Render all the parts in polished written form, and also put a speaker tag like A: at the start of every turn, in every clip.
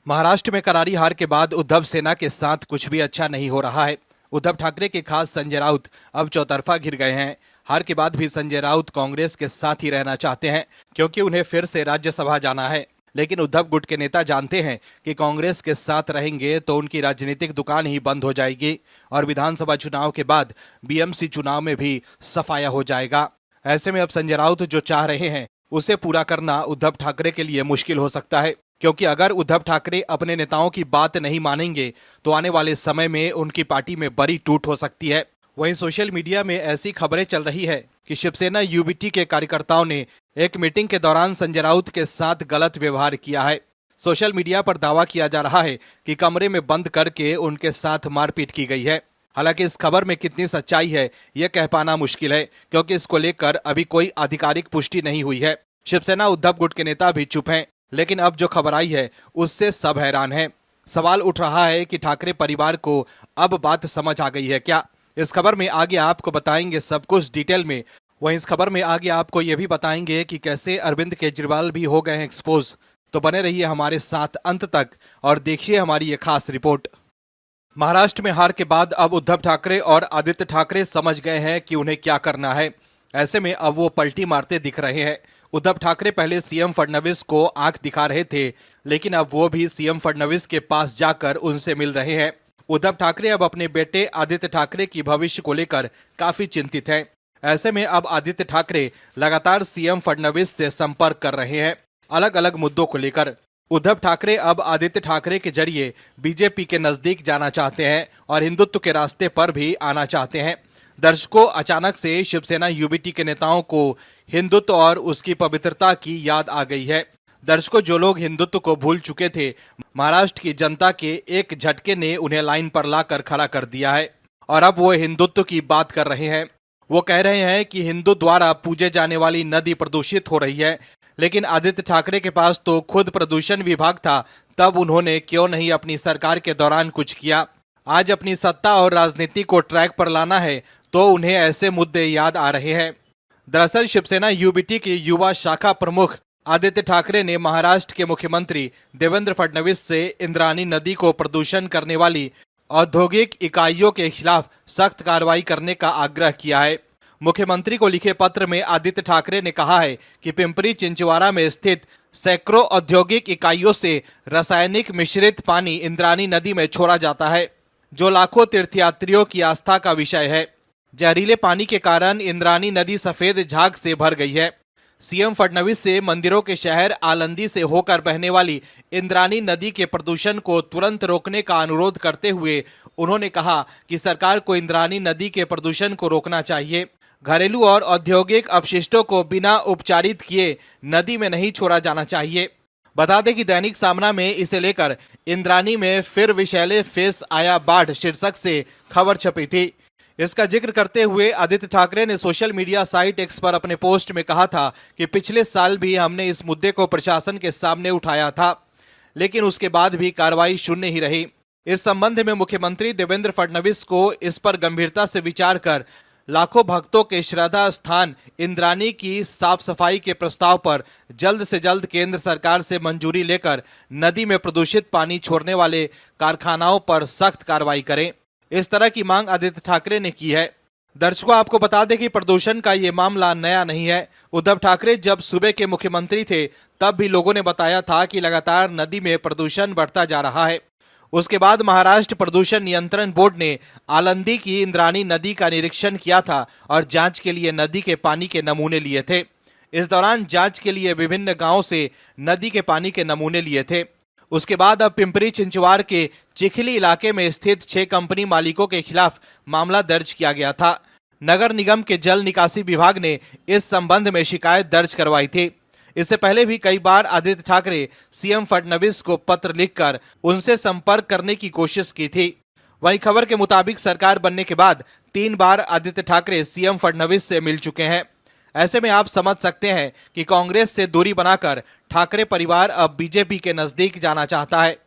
A: महाराष्ट्र में करारी हार के बाद उद्धव सेना के साथ कुछ भी अच्छा नहीं हो रहा है। उद्धव ठाकरे के खास संजय राउत अब चौतरफा घिर गए हैं। हार के बाद भी संजय राउत कांग्रेस के साथ ही रहना चाहते हैं क्योंकि उन्हें फिर से राज्यसभा जाना है। लेकिन उद्धव गुट के नेता जानते हैं कि कांग्रेस के साथ रहेंगे तो उनकी राजनीतिक दुकान ही बंद हो जाएगी और विधानसभा चुनाव के बाद बीएमसी चुनाव में भी सफाया हो जाएगा। ऐसे में अब संजय राउत जो चाह रहे हैं उसे पूरा करना उद्धव ठाकरे के लिए मुश्किल हो सकता है, क्योंकि अगर उद्धव ठाकरे अपने नेताओं की बात नहीं मानेंगे तो आने वाले समय में उनकी पार्टी में बड़ी टूट हो सकती है। वहीं सोशल मीडिया में ऐसी खबरें चल रही है कि शिवसेना यूबीटी के कार्यकर्ताओं ने एक मीटिंग के दौरान संजय राउत के साथ गलत व्यवहार किया है। सोशल मीडिया पर दावा किया जा रहा है कि कमरे में बंद करके उनके साथ मारपीट की गई है। हालांकि इस खबर में कितनी सच्चाई है यह कह पाना मुश्किल है, क्योंकि इसको लेकर अभी कोई आधिकारिक पुष्टि नहीं हुई है। शिवसेना उद्धव गुट के नेता भी चुप हैं, लेकिन अब जो खबर आई है उससे सब हैरान हैं। सवाल उठ रहा है कि ठाकरे परिवार को अब बात समझ आ गई है क्या? इस खबर में आगे आपको बताएंगे सब कुछ डिटेल में। वहीं इस खबर में आगे आपको यह भी बताएंगे कि कैसे अरविंद केजरीवाल भी हो गए हैं एक्सपोज। तो बने रहिए हमारे साथ अंत तक और देखिए हमारी ये खास रिपोर्ट। महाराष्ट्र में हार के बाद अब उद्धव ठाकरे और आदित्य ठाकरे समझ गए हैं कि उन्हें क्या करना है। ऐसे में अब वो पलटी मारते दिख रहे हैं। उद्धव ठाकरे पहले सीएम फडणवीस को आंख दिखा रहे थे, लेकिन अब वो भी सीएम फडणवीस के पास जाकर उनसे मिल रहे हैं। उद्धव ठाकरे अब अपने बेटे आदित्य ठाकरे की भविष्य को लेकर काफी चिंतित हैं। ऐसे में अब आदित्य ठाकरे लगातार सीएम फडणवीस से संपर्क कर रहे हैं अलग अलग मुद्दों को लेकर। उद्धव ठाकरे अब आदित्य ठाकरे के जरिए बीजेपी के नजदीक जाना चाहते हैं और हिंदुत्व के रास्ते पर भी आना चाहते हैं। दर्शकों, अचानक से शिवसेना यूबीटी के नेताओं को हिंदुत्व और उसकी पवित्रता की याद आ गई है। दर्शकों, जो लोग हिंदुत्व को भूल चुके थे, महाराष्ट्र की जनता के एक झटके ने उन्हें लाइन पर लाकर खड़ा कर दिया है और अब वो हिंदुत्व की बात कर रहे हैं। वो कह रहे हैं कि हिंदू द्वारा पूजे जाने वाली नदी प्रदूषित हो रही है, लेकिन आदित्य ठाकरे के पास तो खुद प्रदूषण विभाग था, तब उन्होंने क्यों नहीं अपनी सरकार के दौरान कुछ किया? आज अपनी सत्ता और राजनीति को ट्रैक पर लाना है तो उन्हें ऐसे मुद्दे याद आ रहे हैं। दरअसल शिवसेना यूबीटी की युवा शाखा प्रमुख आदित्य ठाकरे ने महाराष्ट्र के मुख्यमंत्री देवेंद्र फडणवीस से इंद्राणी नदी को प्रदूषण करने वाली औद्योगिक इकाइयों के खिलाफ सख्त कार्रवाई करने का आग्रह किया है। मुख्यमंत्री को लिखे पत्र में आदित्य ठाकरे ने कहा है कि पिंपरी चिंचवाड़ा में स्थित सैकड़ों औद्योगिक इकाइयों से रासायनिक मिश्रित पानी इंद्राणी नदी में छोड़ा जाता है, जो लाखों तीर्थयात्रियों की आस्था का विषय है। जहरीले पानी के कारण इंद्राणी नदी सफेद झाग से भर गई है। सीएम फडणवीस से मंदिरों के शहर आलंदी से होकर बहने वाली इंद्राणी नदी के प्रदूषण को तुरंत रोकने का अनुरोध करते हुए उन्होंने कहा कि सरकार को इंद्राणी नदी के प्रदूषण को रोकना चाहिए। घरेलू और औद्योगिक अपशिष्टों को बिना उपचारित किए नदी में नहीं छोड़ा जाना चाहिए। बता दें कि दैनिक सामना में इसे लेकर इंद्राणी में फिर विषैले फेस आया बाढ़ शीर्षक से खबर छपी थी। इसका जिक्र करते हुए आदित्य ठाकरे ने सोशल मीडिया साइट एक्स पर अपने पोस्ट में कहा था कि पिछले साल भी हमने इस मुद्दे को प्रशासन के सामने उठाया था, लेकिन उसके बाद भी कार्रवाई शून्य ही रही। इस संबंध में मुख्यमंत्री देवेंद्र फडणवीस को इस पर गंभीरता से विचार कर लाखों भक्तों के श्रद्धा स्थान इंद्राणी की साफ सफाई के प्रस्ताव पर जल्द से जल्द केंद्र सरकार से मंजूरी लेकर नदी में प्रदूषित पानी छोड़ने वाले कारखानाओं पर सख्त कार्रवाई करें। इस तरह की मांग आदित्य ठाकरे ने की है। दर्शकों, आपको बता दें कि प्रदूषण का ये मामला नया नहीं है। उद्धव ठाकरे जब सूबे के मुख्यमंत्री थे तब भी लोगों ने बताया था कि लगातार नदी में प्रदूषण बढ़ता जा रहा है। उसके बाद महाराष्ट्र प्रदूषण नियंत्रण बोर्ड ने आलंदी की इंद्राणी नदी का निरीक्षण किया था और जांच के लिए नदी के पानी के नमूने लिए थे। इस दौरान जांच के लिए विभिन्न गांवों से नदी के पानी के नमूने लिए थे। उसके बाद अब पिंपरी चिंचवाड़ के चिखली इलाके में स्थित 6 कंपनी मालिकों के खिलाफ मामला दर्ज किया गया था। नगर निगम के जल निकासी विभाग ने इस संबंध में शिकायत दर्ज करवाई थी। इससे पहले भी कई बार आदित्य ठाकरे सीएम फडणवीस को पत्र लिखकर उनसे संपर्क करने की कोशिश की थी। वहीं खबर के मुताबिक सरकार बनने के बाद 3 बार आदित्य ठाकरे सीएम फडणवीस से मिल चुके हैं। ऐसे में आप समझ सकते हैं कि कांग्रेस से दूरी बनाकर ठाकरे परिवार अब बीजेपी के नजदीक जाना चाहता है।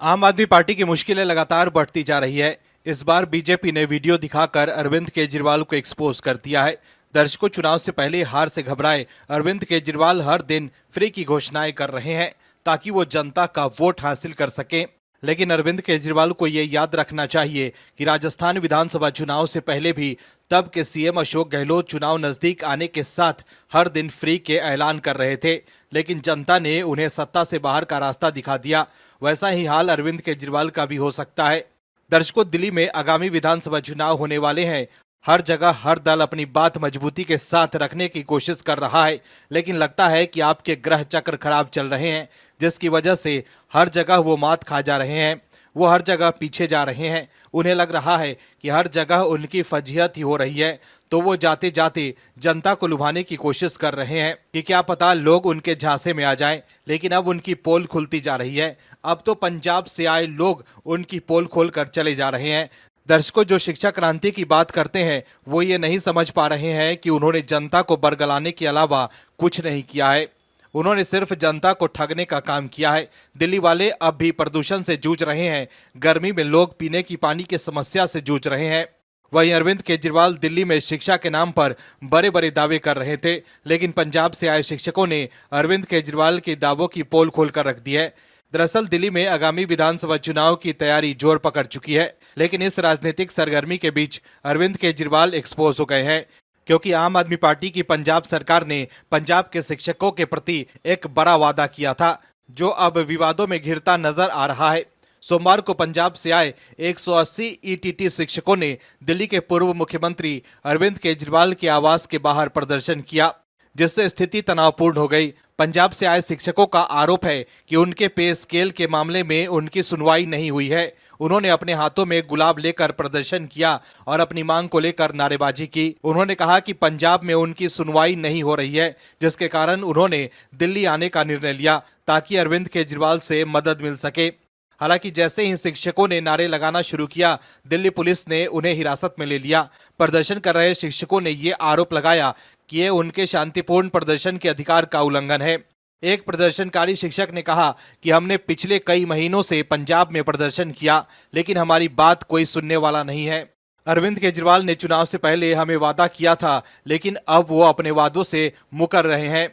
A: आम आदमी पार्टी की मुश्किलें लगातार बढ़ती जा रही है। इस बार बीजेपी ने वीडियो दिखाकर अरविंद केजरीवाल को एक्सपोज कर दिया है। दर्शकों, चुनाव से पहले हार से घबराए अरविंद केजरीवाल हर दिन फ्री की घोषणाएं कर रहे हैं। ताकि वो जनता का वोट हासिल कर सके। लेकिन अरविंद केजरीवाल को ये याद रखना चाहिए कि राजस्थान विधानसभा चुनाव से पहले भी तब के सीएम अशोक गहलोत चुनाव नजदीक आने के साथ हर दिन फ्री के ऐलान कर रहे थे, लेकिन जनता ने उन्हें सत्ता से बाहर का रास्ता दिखा दिया। वैसा ही हाल अरविंद केजरीवाल का भी हो सकता है। दर्शकों, दिल्ली में आगामी विधानसभा चुनाव होने वाले हैं। हर जगह हर दल अपनी बात मजबूती के साथ रखने की कोशिश कर रहा है, लेकिन लगता है कि आपके ग्रह चक्र खराब चल रहे हैं, जिसकी वजह से हर जगह वो मात खा जा रहे हैं। वो हर जगह पीछे जा रहे हैं। उन्हें लग रहा है कि हर जगह उनकी फजीहत ही हो रही है, तो वो जाते जाते जनता को लुभाने की कोशिश कर रहे हैं कि क्या पता लोग उनके झांसे में आ जाएं। लेकिन अब उनकी पोल खुलती जा रही है। अब तो पंजाब से आए लोग उनकी पोल खोल कर चले जा रहे हैं। दर्शकों, जो शिक्षा क्रांति की बात करते हैं वो ये नहीं समझ पा रहे हैं कि उन्होंने जनता को बरगलाने के अलावा कुछ नहीं किया है। उन्होंने सिर्फ जनता को ठगने का काम किया है। दिल्ली वाले अब भी प्रदूषण से जूझ रहे हैं। गर्मी में लोग पीने की पानी की समस्या से जूझ रहे हैं। वहीं अरविंद केजरीवाल दिल्ली में शिक्षा के नाम पर बड़े बड़े दावे कर रहे थे, लेकिन पंजाब से आए शिक्षकों ने अरविंद केजरीवाल के दावों की पोल खोलकर रख दी है। दरअसल दिल्ली में आगामी विधानसभा चुनाव की तैयारी जोर पकड़ चुकी है, लेकिन इस राजनीतिक सरगर्मी के बीच अरविंद केजरीवाल एक्सपोज हो गए हैं, क्योंकि आम आदमी पार्टी की पंजाब सरकार ने पंजाब के शिक्षकों के प्रति एक बड़ा वादा किया था, जो अब विवादों में घिरता नजर आ रहा है। सोमवार को पंजाब से आए 180 ईटीटी शिक्षकों ने दिल्ली के पूर्व मुख्यमंत्री अरविंद केजरीवाल के आवास के बाहर प्रदर्शन किया, जिससे स्थिति तनावपूर्ण हो गई। पंजाब से आए शिक्षकों का आरोप है कि उनके पे स्केल के मामले में उनकी सुनवाई नहीं हुई है। उन्होंने अपने हाथों में गुलाब लेकर प्रदर्शन किया और अपनी मांग को लेकर नारेबाजी की। उन्होंने कहा कि पंजाब में उनकी सुनवाई नहीं हो रही है, जिसके कारण उन्होंने दिल्ली आने का निर्णय लिया ताकि अरविंद केजरीवाल से मदद मिल सके। हालांकि जैसे ही शिक्षकों ने नारे लगाना शुरू किया, दिल्ली पुलिस ने उन्हें हिरासत में ले लिया। प्रदर्शन कर रहे शिक्षकों ने ये आरोप लगाया कि ये उनके शांतिपूर्ण प्रदर्शन के अधिकार का उल्लंघन है। एक प्रदर्शनकारी शिक्षक ने कहा कि हमने पिछले कई महीनों से पंजाब में प्रदर्शन किया, लेकिन हमारी बात कोई सुनने वाला नहीं है। अरविंद केजरीवाल ने चुनाव से पहले हमें वादा किया था, लेकिन अब वो अपने वादों से मुकर रहे हैं।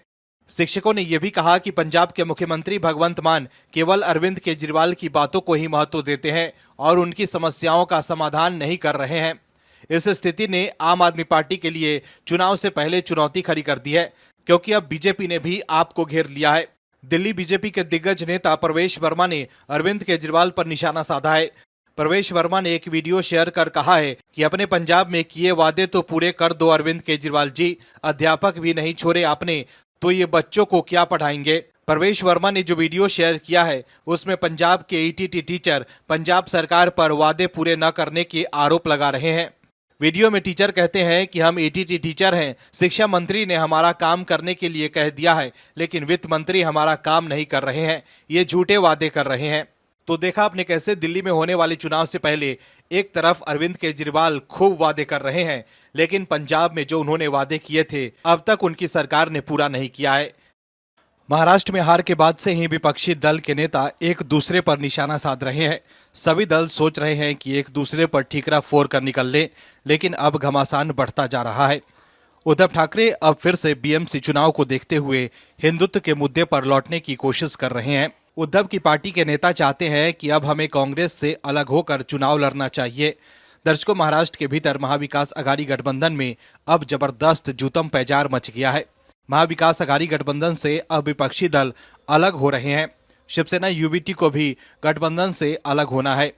A: शिक्षकों ने यह भी कहा कि पंजाब के मुख्यमंत्री भगवंत मान केवल अरविंद केजरीवाल की बातों को ही महत्व देते हैं और उनकी समस्याओं का समाधान नहीं कर रहे हैं। इस स्थिति ने आम आदमी पार्टी के लिए चुनाव से पहले चुनौती खड़ी कर दी है, क्योंकि अब बीजेपी ने भी आपको घेर लिया है। दिल्ली बीजेपी के दिग्गज नेता प्रवेश वर्मा ने अरविंद केजरीवाल पर निशाना साधा है। प्रवेश वर्मा ने एक वीडियो शेयर कर कहा है कि अपने पंजाब में किए वादे तो पूरे कर दो अरविंद केजरीवाल जी, अध्यापक भी नहीं छोड़े आपने, तो ये बच्चों को क्या पढ़ाएंगे। प्रवेश वर्मा ने जो वीडियो शेयर किया है उसमें पंजाब के ईटीटी टीचर पंजाब सरकार पर वादे पूरे न करने के आरोप लगा रहे हैं। वीडियो में टीचर कहते हैं कि हम ईटीटी टीचर हैं, शिक्षा मंत्री ने हमारा काम करने के लिए कह दिया है, लेकिन वित्त मंत्री हमारा काम नहीं कर रहे हैं, ये झूठे वादे कर रहे हैं। तो देखा आपने कैसे दिल्ली में होने वाले चुनाव से पहले एक तरफ अरविंद केजरीवाल खूब वादे कर रहे हैं, लेकिन पंजाब में जो उन्होंने वादे किए थे अब तक उनकी सरकार ने पूरा नहीं किया है। महाराष्ट्र में हार के बाद से ही विपक्षी दल के नेता एक दूसरे पर निशाना साध रहे हैं। सभी दल सोच रहे हैं कि एक दूसरे पर ठीकरा फोड़ कर निकल ले, लेकिन अब घमासान बढ़ता जा रहा है। उद्धव ठाकरे अब फिर से बीएमसी चुनाव को देखते हुए हिंदुत्व के मुद्दे पर लौटने की कोशिश कर रहे हैं। उद्धव की पार्टी के नेता चाहते हैं कि अब हमें कांग्रेस से अलग होकर चुनाव लड़ना चाहिए। दर्शकों, महाराष्ट्र के भीतर महाविकास अघाड़ी गठबंधन में अब जबरदस्त जूतम पैजार मच गया है। महाविकास अघाड़ी गठबंधन से अब विपक्षी दल अलग हो रहे हैं। शिवसेना यूबीटी को भी गठबंधन से अलग होना है,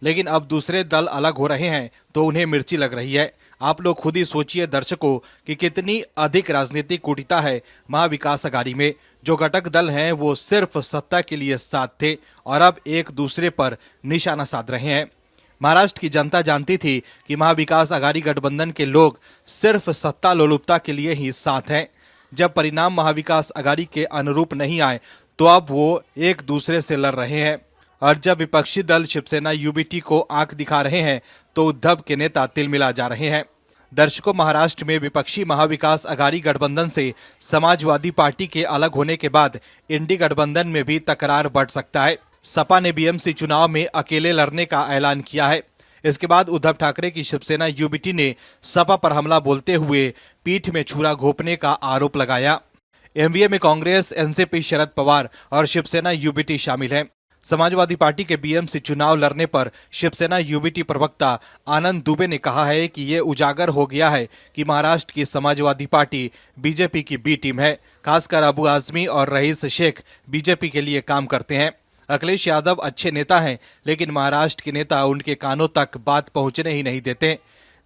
A: लेकिन अब दूसरे दल अलग हो रहे हैं तो उन्हें मिर्ची लग रही है। आप लोग खुद ही सोचिए दर्शकों कि कितनी अधिक राजनीतिक कुटिलता है महाविकास अघाड़ी में। जो घटक दल हैं वो सिर्फ सत्ता के लिए साथ थे और अब एक दूसरे पर निशाना साध रहे हैं। महाराष्ट्र की जनता जानती थी कि महाविकास अघाड़ी गठबंधन के लोग सिर्फ सत्ता लोलुपता के लिए ही साथ हैं। जब परिणाम महाविकास अघाड़ी के अनुरूप नहीं आए तो अब वो एक दूसरे से लड़ रहे हैं, और जब विपक्षी दल शिवसेना यूबीटी को आंख दिखा रहे हैं तो उद्धव के नेता तिलमिला जा रहे हैं। दर्शकों, महाराष्ट्र में विपक्षी महाविकास अघाड़ी गठबंधन से समाजवादी पार्टी के अलग होने के बाद इंडी गठबंधन में भी तकरार बढ़ सकता है। सपा ने बीएमसी चुनाव में अकेले लड़ने का ऐलान किया है। इसके बाद उद्धव ठाकरे की शिवसेना यूबीटी ने सपा पर हमला बोलते हुए पीठ में छुरा घोंपने का आरोप लगाया। एमवीए में कांग्रेस, एनसीपी शरद पवार और शिवसेना यूबीटी शामिल है। समाजवादी पार्टी के बीएमसी चुनाव लड़ने पर शिवसेना यूबीटी प्रवक्ता आनंद दुबे ने कहा है कि ये उजागर हो गया है कि महाराष्ट्र की समाजवादी पार्टी बीजेपी की बी टीम है। खासकर अबू आजमी और रईस शेख बीजेपी के लिए काम करते हैं। अखिलेश यादव अच्छे नेता हैं, लेकिन महाराष्ट्र के नेता उनके कानों तक बात पहुंचने ही नहीं देते।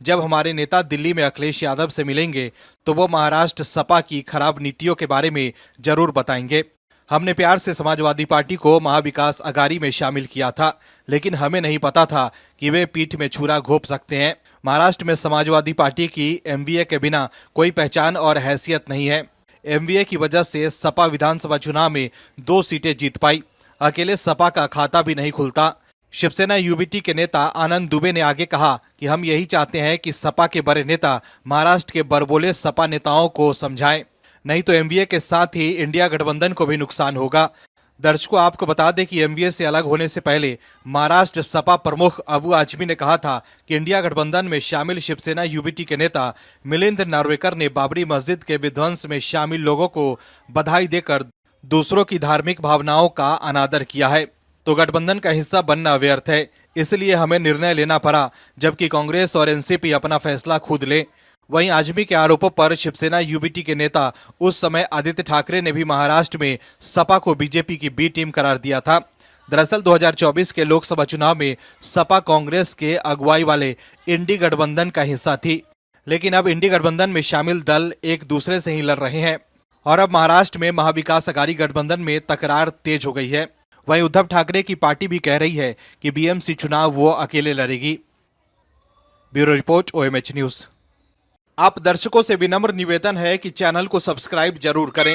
A: जब हमारे नेता दिल्ली में अखिलेश यादव से मिलेंगे तो वो महाराष्ट्र सपा की खराब नीतियों के बारे में जरूर बताएंगे। हमने प्यार से समाजवादी पार्टी को महाविकास अघाड़ी में शामिल किया था, लेकिन हमें नहीं पता था कि वे पीठ में छुरा घोंप सकते हैं। महाराष्ट्र में समाजवादी पार्टी की एमवीए के बिना कोई पहचान और हैसियत नहीं है। एमवीए की वजह से सपा विधानसभा चुनाव में 2 सीटें जीत पाई। अकेले सपा का खाता भी नहीं खुलता। शिवसेना यूबीटी के नेता आनंद दुबे ने आगे कहा कि हम यही चाहते हैं कि सपा के बड़े नेता महाराष्ट्र के बड़बोले सपा नेताओं को समझाएं, नहीं तो एमवीए के साथ ही इंडिया गठबंधन को भी नुकसान होगा। दर्शकों, आपको बता दें कि एमवीए से अलग होने से पहले महाराष्ट्र सपा प्रमुख अबू आजमी ने कहा था कि इंडिया गठबंधन में शामिल शिवसेना यूबीटी के नेता मिलिंद नार्वेकर ने बाबरी मस्जिद के विध्वंस में शामिल लोगों को बधाई देकर दूसरों की धार्मिक भावनाओं का अनादर किया है, तो गठबंधन का हिस्सा बनना व्यर्थ है। इसलिए हमें निर्णय लेना पड़ा, जबकि कांग्रेस और एनसीपी अपना फैसला खुद ले। वहीं आजमी के आरोपों पर शिवसेना यूबीटी के नेता उस समय आदित्य ठाकरे ने भी महाराष्ट्र में सपा को बीजेपी की बी टीम करार दिया था। दरअसल 2024 के लोकसभा चुनाव में सपा कांग्रेस के अगुवाई वाले इंडी गठबंधन का हिस्सा थी, लेकिन अब इंडी गठबंधन में शामिल दल एक दूसरे से ही लड़ रहे हैं और अब महाराष्ट्र में महाविकास अघाड़ी गठबंधन में तकरार तेज हो गई है। वहीं उद्धव ठाकरे की पार्टी भी कह रही है कि बीएमसी चुनाव वो अकेले लड़ेगी। Bureau report, OMH news. आप दर्शकों से विनम्र निवेदन है कि चैनल को सब्सक्राइब जरूर करें